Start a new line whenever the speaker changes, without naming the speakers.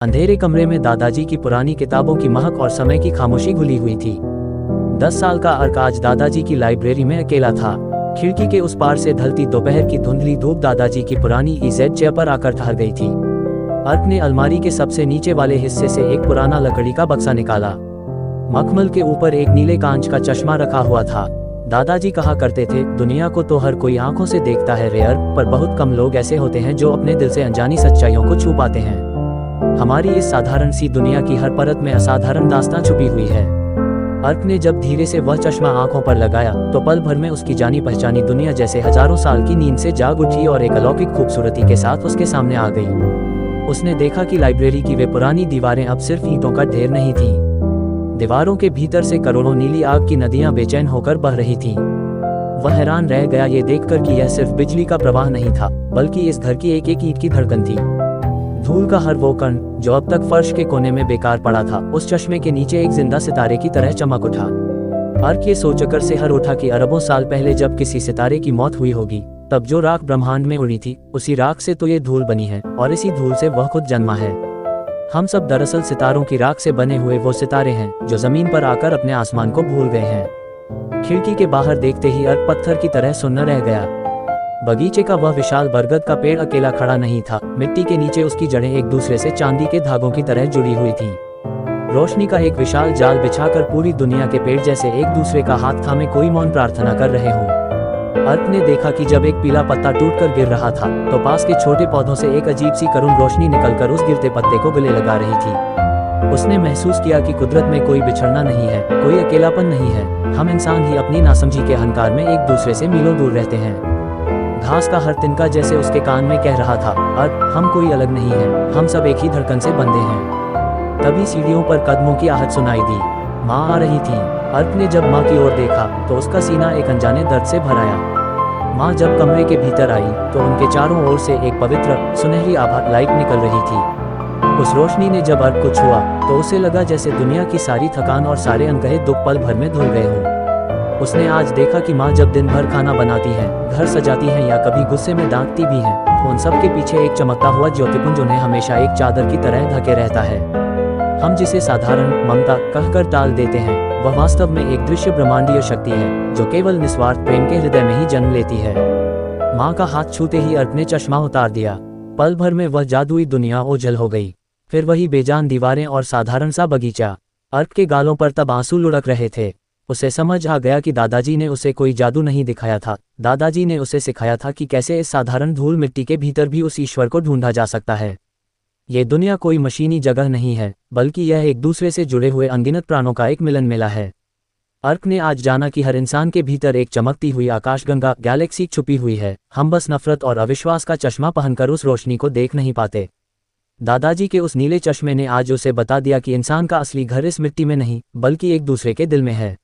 अंधेरे कमरे में दादाजी की पुरानी किताबों की महक और समय की खामोशी घुली हुई थी। 10 साल का अर्क आज दादाजी की लाइब्रेरी में अकेला था। खिड़की के उस पार से ढलती दोपहर की धुंधली धूप दादाजी की पुरानी ईजेड चेयर पर आकर ठहर गई थी। अर्क ने अलमारी के सबसे नीचे वाले हिस्से से एक पुराना लकड़ी का बक्सा निकाला। मखमल के ऊपर एक नीले कांच का चश्मा रखा हुआ था। दादाजी कहा करते थे, दुनिया को तो हर कोई आंखों से देखता है रे अर्क, पर बहुत कम लोग ऐसे होते हैं जो अपने दिल से अनजानी सच्चाइयों को छू पाते हैं। हमारी इस साधारण सी दुनिया की हर परत में असाधारण दास्तां छुपी हुई है। अर्क ने जब धीरे से वह चश्मा आंखों पर लगाया तो पल भर में उसकी जानी पहचानी दुनिया जैसे हजारों साल की नींद से जाग उठी और एक अलौकिक खूबसूरती के साथ उसके सामने आ गई। उसने देखा कि लाइब्रेरी की वे पुरानी दीवारें अब सिर्फ ईंटों का ढेर नहीं थीं। दीवारों के भीतर से करोड़ों नीली आग की नदियां बेचैन होकर बह रही थीं। वह हैरान रह गया ये देखकर कि यह सिर्फ बिजली का प्रवाह नहीं था, बल्कि इस घर की एक एक ईंट की धड़कन थी। धूल का हर वो कण जो अब तक फर्श के कोने में बेकार पड़ा था, उस चश्मे के नीचे एक जिंदा सितारे की तरह चमक उठा। अर्क ये सोचकर से हर उठा कि अरबों साल पहले जब किसी सितारे की मौत हुई होगी, तब जो राख ब्रह्मांड में उड़ी थी, उसी राख से तो ये धूल बनी है और इसी धूल से वह खुद जन्मा है। हम सब दरअसल सितारों की राख से बने हुए वो सितारे हैं जो जमीन पर आकर अपने आसमान को भूल गए हैं। खिड़की के बाहर देखते ही अर्क पत्थर की तरह सुन्न रह गया। बगीचे का वह विशाल बरगद का पेड़ अकेला खड़ा नहीं था। मिट्टी के नीचे उसकी जड़ें एक दूसरे से चांदी के धागों की तरह जुड़ी हुई थीं। रोशनी का एक विशाल जाल बिछाकर पूरी दुनिया के पेड़ जैसे एक दूसरे का हाथ थामे कोई मौन प्रार्थना कर रहे हों। अर्क ने देखा कि जब एक पीला पत्ता टूटकर गिर रहा था तो पास के छोटे पौधों से एक अजीब सी करुण रोशनी निकलकर उस गिरते पत्ते को गले लगा रही थी। उसने महसूस किया कि कुदरत में कोई बिछड़ना नहीं है, कोई अकेलापन नहीं है। हम इंसान ही अपनी नासमझी के अहंकार में एक दूसरे से मीलों दूर रहते हैं। घास का हर तिनका जैसे उसके कान में कह रहा था, अर्क, हम कोई अलग नहीं है, हम सब एक ही धड़कन से बंधे हैं। तभी सीढ़ियों पर कदमों की आहट सुनाई दी। माँ आ रही थी। अर्क ने जब माँ की ओर देखा तो उसका सीना एक अनजाने दर्द से भर आया। माँ जब कमरे के भीतर आई तो उनके चारों ओर से एक पवित्र सुनहरी आभा लाइट निकल रही थी। उस रोशनी ने जब अर्क को छुआ तो उसे लगा जैसे दुनिया की सारी थकान और सारे अनकहे दुख पल भर में धुल गए हों। उसने आज देखा कि माँ जब दिन भर खाना बनाती हैं, घर सजाती हैं या कभी गुस्से में डांटती भी हैं, तो उन सब के पीछे एक चमकता हुआ ज्योतिपुंज उन्हें हमेशा एक चादर की तरह ढके रहता है। हम जिसे साधारण ममता कहकर टाल देते हैं, वह वास्तव में एक दृश्य ब्रह्मांडीय शक्ति है जो केवल निस्वार्थ प्रेम के हृदय में ही जन्म लेती है। माँ का हाथ छूते ही अर्क ने चश्मा उतार दिया। पल भर में वह जादुई दुनिया ओझल हो गई। फिर वही बेजान दीवारें और साधारण सा बगीचा। अर्क के गालों पर तब आंसू लुढ़क रहे थे। उसे समझ आ गया कि दादाजी ने उसे कोई जादू नहीं दिखाया था। दादाजी ने उसे सिखाया था कि कैसे इस साधारण धूल मिट्टी के भीतर भी उस ईश्वर को ढूंढा जा सकता है। ये दुनिया कोई मशीनी जगह नहीं है, बल्कि यह एक दूसरे से जुड़े हुए अनगिनत प्राणों का एक मिलन मेला है। अर्क ने आज जाना कि हर इंसान के भीतर एक चमकती हुई आकाशगंगा गैलेक्सी छुपी हुई है। हम बस नफरत और अविश्वास का चश्मा पहनकर उस रोशनी को देख नहीं पाते। दादाजी के उस नीले चश्मे ने आज उसे बता दिया कि इंसान का असली घर इस मिट्टी में नहीं, बल्कि एक दूसरे के दिल में है।